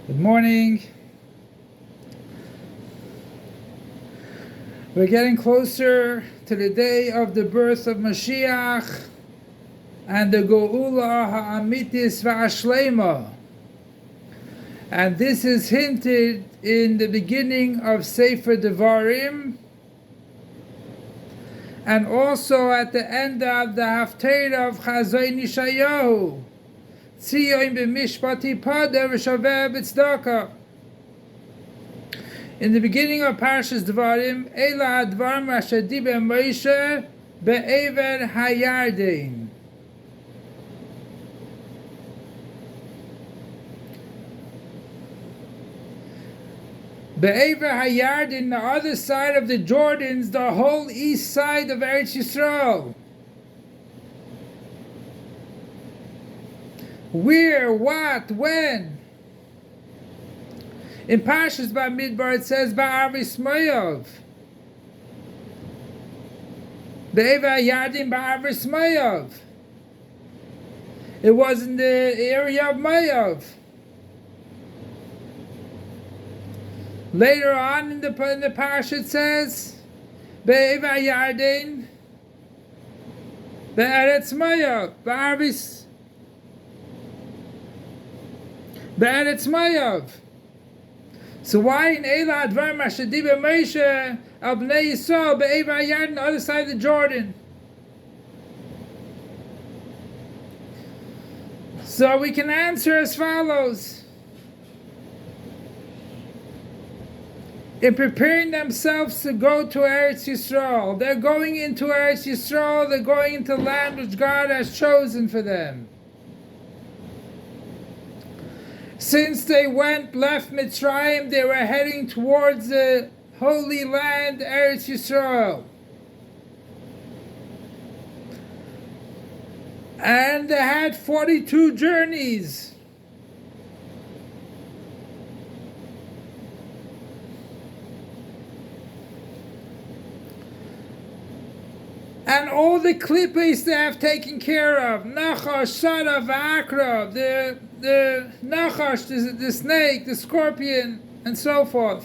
Good morning. We're getting closer to the day of the birth of Moshiac and the geulah ha'amitis va'ashlema. And this is hinted in the beginning of Sefer Devarim and also at the end of the Haftarah of Chazoin Yeshayahu. In the beginning of Parshas Devarim, Ela Advar Asher Diber Moshe be'ever hayarden. Be'ever hayarden, the other side of the Jordans, the whole east side of Eretz Yisrael. Where, what, when? In Parshas Bamidbar it says Ba'avis Moav. Be'eva Yardim Ba'avis Moav. It was in the area of Moav. Later on in the Parsha it says Be'eva Yardim Be'eretz Moav. Ba'avis Be'eretz Moav. So why in Ela Advar Asher Diber Moshe al Bnei Yisrael be'ever hayarden, the other side of the Jordan? So we can answer as follows. In preparing themselves to go to Eretz Yisrael, they're going into Eretz Yisrael, they're going into the land which God has chosen for them. Since they left Mitzrayim, they were heading towards the Holy Land, Eretz Yisrael. And they had 42 journeys. And all the klippos they have taken care of, Nachash, Sara, V'akra, the Nachash, the snake, the scorpion, and so forth.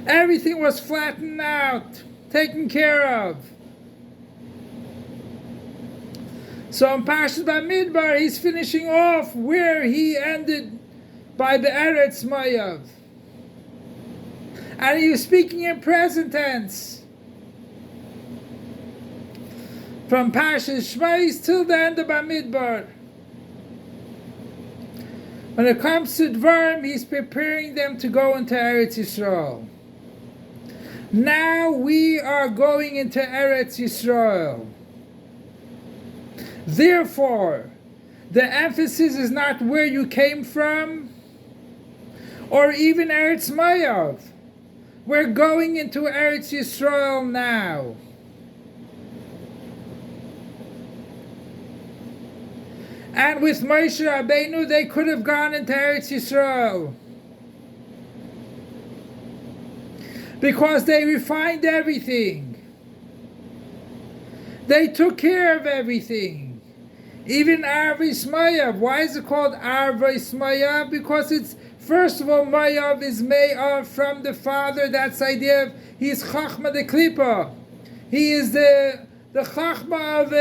Everything was flattened out, taken care of. So in Parshas Bamidbar, he's finishing off where he ended by the Eretz Moav. And he was speaking in present tense. From Parshas Shmos till the end of Bamidbar. When it comes to Dvarim, he's preparing them to go into Eretz Yisrael. Now we are going into Eretz Yisrael. Therefore, the emphasis is not where you came from, or even Eretz Moav. We're going into Eretz Yisrael now. And with Moshe Rabbeinu, they could have gone into Eretz Yisrael. Because they refined everything. They took care of everything. Even Arvis Moav. Why is it called Arvis Moav? Because it's, first of all, Moav is Me'av from the father. That's the idea of, he is Chachma the Klippa. He is the Chachma of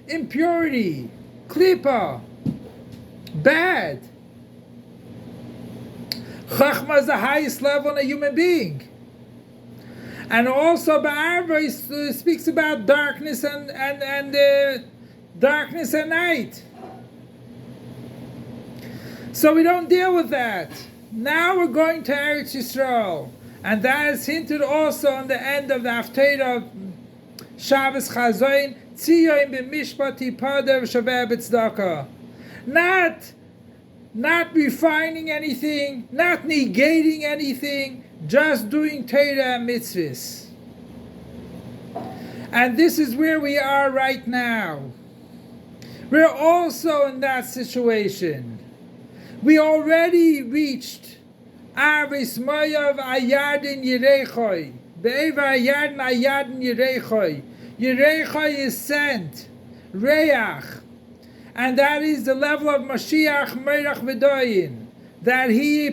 impurity. Klippa, bad. Chachma is the highest level in a human being. And also Ba'arva speaks about darkness and darkness and night. So we don't deal with that. Now we're going to Eretz Yisrael. And that is hinted also on the end of the Haftarah of Shabbos Chazoin. Not refining anything, not negating anything, just doing Torah and mitzvahs. And this is where we are right now. We're also in that situation. We already reached Arvis Moav Ayadin Yerechoi. Be'eva Ayadin Ayadin Yerechoi. Yerechoi is sent, Reach, and that is the level of Mashiach, Merach V'Doyin. that he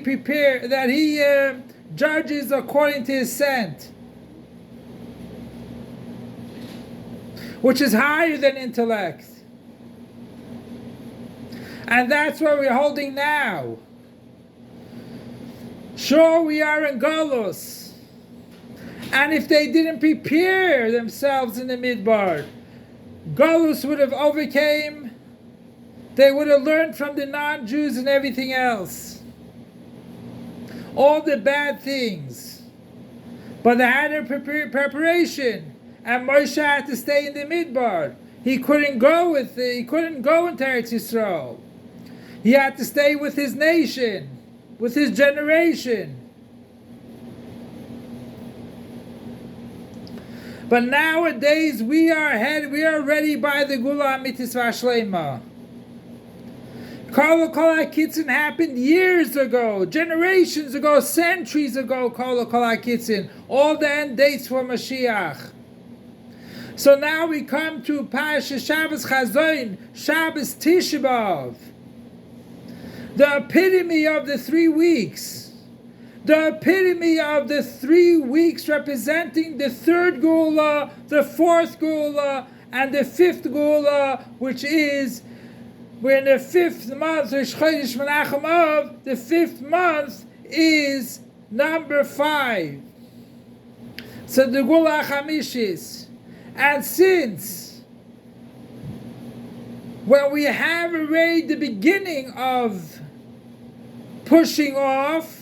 judges according to his scent, which is higher than intellect. And that's what we're holding now. Sure, we are in Golus. And if they didn't prepare themselves in the Midbar, Golus would have overcame. They would have learned from the non-Jews and everything else. All the bad things. But they had a preparation. And Moshe had to stay in the Midbar. He couldn't go into Eretz Yisrael. He had to stay with his nation, with his generation. But nowadays we are ready by the geulah mitzvah shlema. Kol HaKitzin happened years ago, generations ago, centuries ago. Kol HaKitzin, all the end dates for Mashiach. So now we come to Parashat Shabbos Chazon, Shabbos Tisha B'Av, the epitome of the 3 weeks. The epitome of the 3 weeks representing the 3rd geulah, the 4th geulah, and the 5th geulah, which is, we're in the 5th month, Rosh Chodesh Menachem Av. The 5th month is number 5. So the geulah Chamishis. And since when we have already the beginning of pushing off,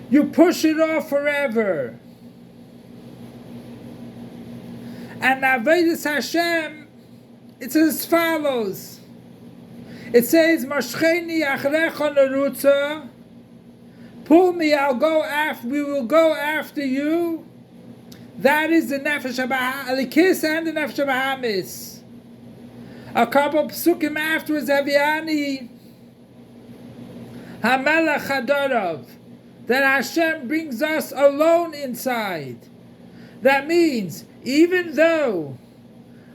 you push it off forever. And Avodas Hashem, it's as follows. It says, Moshcheni achrecha nerutza, pull me, we will go after you. That is the Nefesh HaBahamis and the Nefesh HaBahamis. A couple psukim afterwards, Aviani Hamelech Hadarav, that Hashem brings us alone inside. That means, even though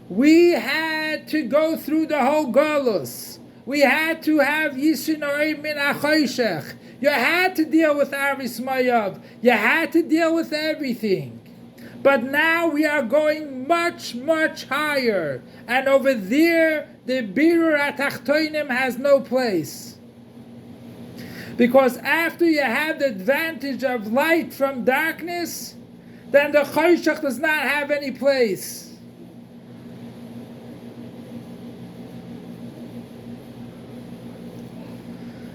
we had to go through the whole Golus, we had to have Yishin Orim Min HaChoshech, you had to deal with Aris Mayav, you had to deal with everything. But now we are going much, much higher. And over there, the Birur HaTachtonim has no place. Because after you have the advantage of light from darkness, then the Choshech does not have any place.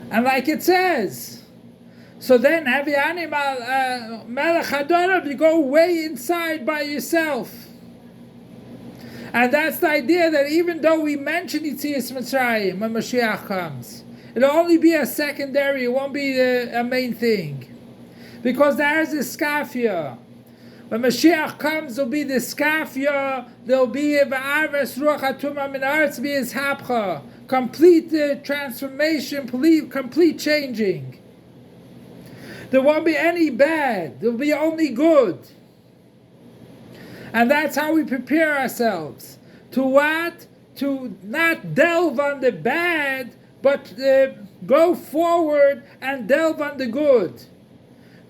And like it says, so then, Aviani Melech Hadarav, you go way inside by yourself. And that's the idea that even though we mention Yetzias Mitzrayim when Mashiach comes, it'll only be a secondary, it won't be a main thing. Because there is a skafia. When Mashiach comes, there'll be the skafia, there'll be a V'aras Ruach HaTumah Min Haaretz B'Yis Hapcha, complete transformation, complete changing. There won't be any bad. There will be only good. And that's how we prepare ourselves. To what? To not delve on the bad, but go forward and delve on the good.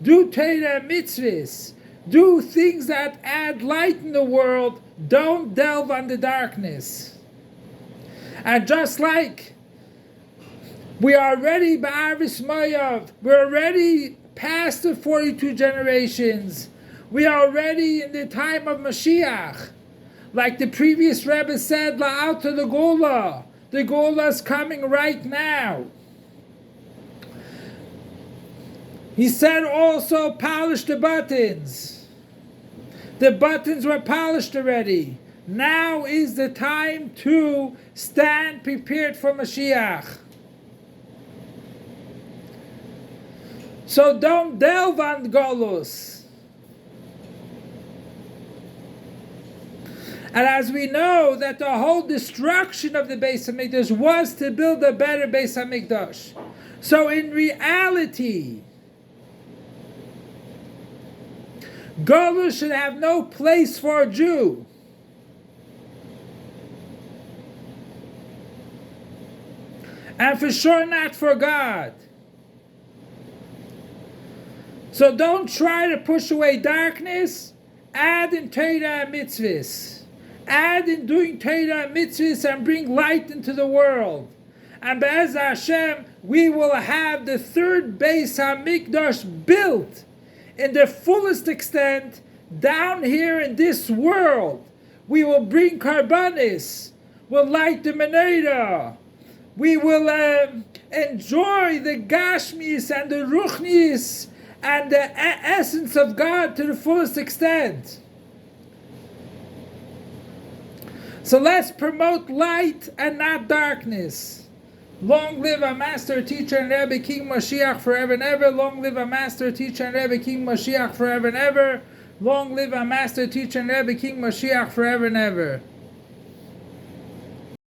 Do Torah mitzvahs. Do things that add light in the world. Don't delve on the darkness. And just like we are already ba'aris mayav, we're already past the 42 generations. We are already in the time of Mashiach. Like the previous Rebbe said, la'al to the geulah. The geulah is coming right now. He said also, polish the buttons. The buttons were polished already. Now is the time to stand prepared for Mashiach. So don't delve on Golus. And as we know that the whole destruction of the Beis HaMikdash was to build a better Beis HaMikdash. So in reality, Golus should have no place for a Jew. and for sure not for God. So don't try to push away darkness. Add in Torah and mitzvahs. Add in doing Torah and mitzvahs and bring light into the world. And Be'ez Hashem, we will have the third Beis HaMikdash built in the fullest extent down here in this world. We will bring karbanis. We'll light the menorah. We will enjoy the gashmis and the ruchnis and the essence of God to the fullest extent. So let's promote light and not darkness. Long live our Master, Teacher, and Rebbe, King Moshiach forever and ever. Long live our Master, Teacher, and Rebbe, King Moshiach forever and ever. Long live our Master, Teacher, and Rebbe, King Moshiach forever and ever.